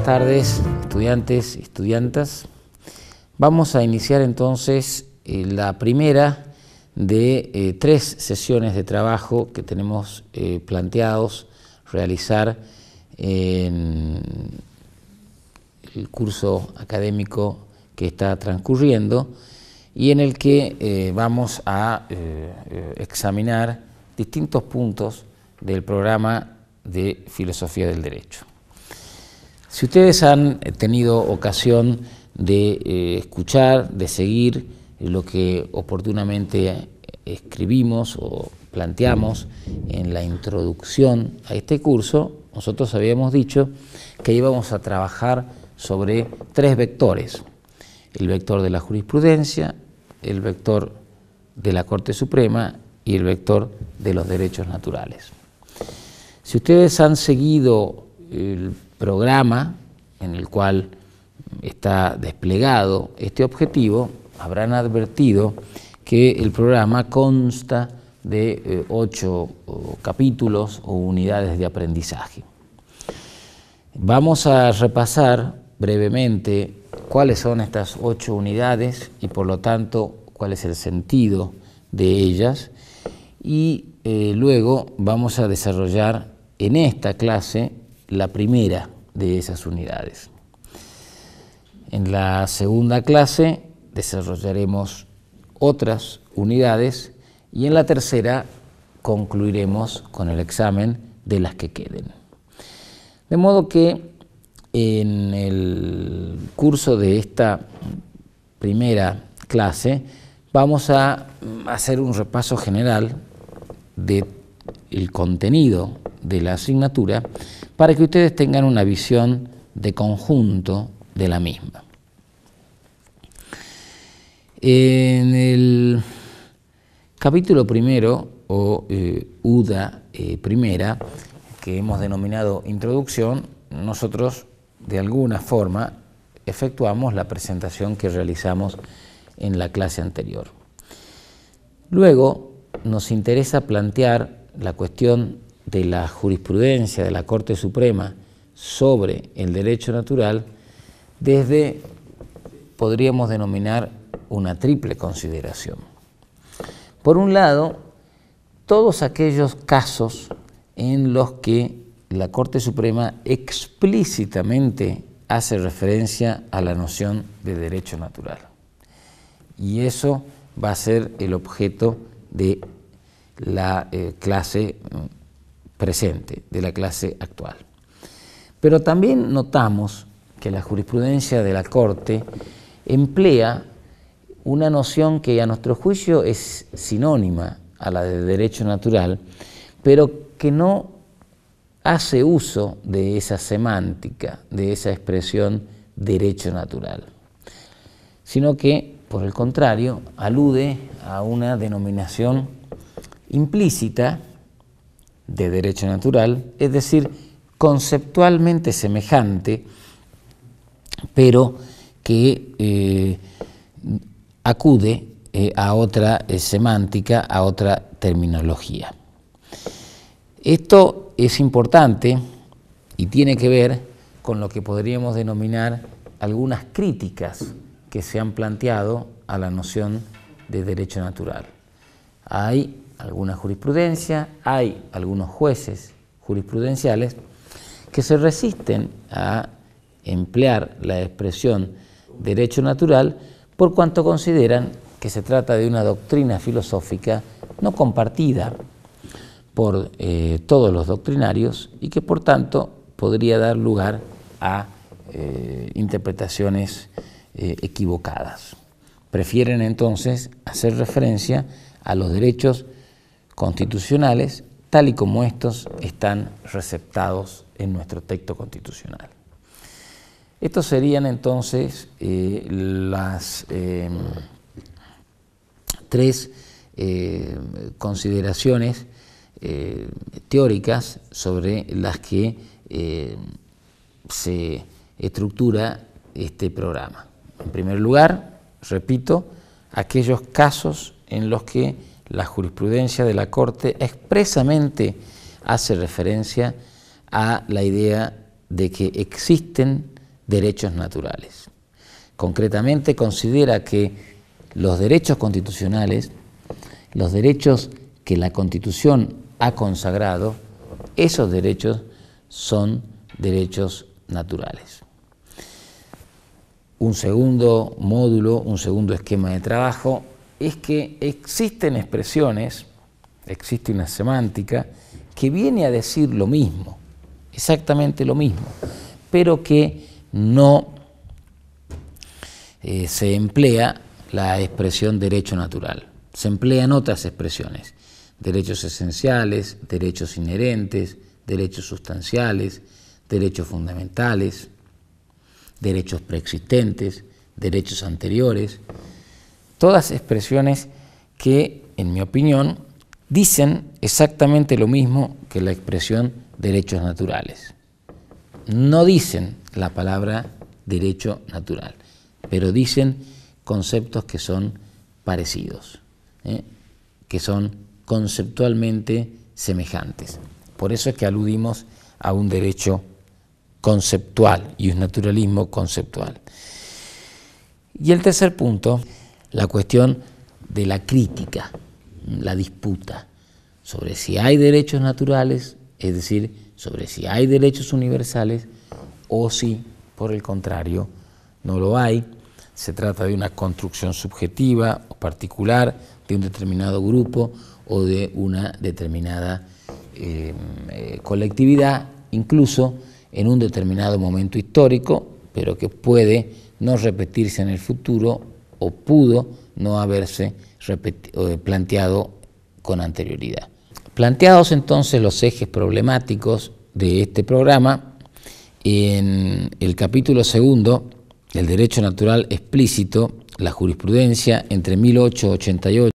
tardes, estudiantes y estudiantas. Vamos a iniciar entonces la primera de 3 sesiones de trabajo que tenemos planteados realizar en el curso académico que está transcurriendo y en el que vamos a examinar distintos puntos del programa de Filosofía del Derecho. Si ustedes han tenido ocasión de escuchar, de seguir lo que oportunamente escribimos o planteamos en la introducción a este curso, nosotros habíamos dicho que íbamos a trabajar sobre 3 vectores: el vector de la jurisprudencia, el vector de la Corte Suprema y el vector de los derechos naturales. Si ustedes han seguido el programa en el cual está desplegado este objetivo, habrán advertido que el programa consta de 8 capítulos o unidades de aprendizaje. Vamos a repasar brevemente cuáles son estas 8 unidades y por lo tanto cuál es el sentido de ellas, y luego vamos a desarrollar en esta clase la primera de esas unidades. En la segunda clase desarrollaremos otras unidades y en la tercera concluiremos con el examen de las que queden. De modo que en el curso de esta primera clase vamos a hacer un repaso general del contenido de la asignatura para que ustedes tengan una visión de conjunto de la misma. En el capítulo primero, o UDA primera, que hemos denominado Introducción, nosotros de alguna forma efectuamos la presentación que realizamos en la clase anterior. Luego nos interesa plantear la cuestión de la jurisprudencia de la Corte Suprema sobre el derecho natural desde, podríamos denominar, una triple consideración. Por un lado, todos aquellos casos en los que la Corte Suprema explícitamente hace referencia a la noción de derecho natural. Y eso va a ser el objeto de la clase presente, de la clase actual. Pero también notamos que la jurisprudencia de la Corte emplea una noción que a nuestro juicio es sinónima a la de derecho natural, pero que no hace uso de esa semántica, de esa expresión derecho natural, sino que, por el contrario, alude a una denominación implícita de derecho natural, es decir, conceptualmente semejante, pero que acude a otra semántica, a otra terminología. Esto es importante y tiene que ver con lo que podríamos denominar algunas críticas que se han planteado a la noción de derecho natural. Hay alguna jurisprudencia, hay algunos jueces jurisprudenciales que se resisten a emplear la expresión derecho natural por cuanto consideran que se trata de una doctrina filosófica no compartida por todos los doctrinarios y que por tanto podría dar lugar a interpretaciones equivocadas. Prefieren entonces hacer referencia a los derechos constitucionales tal y como estos están receptados en nuestro texto constitucional. Estos serían entonces las 3 consideraciones teóricas sobre las que se estructura este programa. En primer lugar, repito, aquellos casos en los que la jurisprudencia de la Corte expresamente hace referencia a la idea de que existen derechos naturales. Concretamente considera que los derechos constitucionales, los derechos que la Constitución ha consagrado, esos derechos son derechos naturales. Un segundo módulo, un segundo esquema de trabajo es que existen expresiones, existe una semántica que viene a decir lo mismo, exactamente lo mismo, pero que no se emplea la expresión derecho natural. Se emplean otras expresiones, derechos esenciales, derechos inherentes, derechos sustanciales, derechos fundamentales, derechos preexistentes, derechos anteriores, todas expresiones que, en mi opinión, dicen exactamente lo mismo que la expresión derechos naturales. No dicen la palabra derecho natural, pero dicen conceptos que son parecidos, que son conceptualmente semejantes. Por eso es que aludimos a un derecho conceptual y un naturalismo conceptual. Y el tercer punto, la cuestión de la crítica, la disputa sobre si hay derechos naturales, es decir, sobre si hay derechos universales o si, por el contrario, no lo hay. Se trata de una construcción subjetiva o particular de un determinado grupo o de una determinada colectividad, incluso en un determinado momento histórico, pero que puede no repetirse en el futuro o pudo no haberse planteado con anterioridad. Planteados entonces los ejes problemáticos de este programa, en el capítulo segundo, el derecho natural explícito, la jurisprudencia entre 1888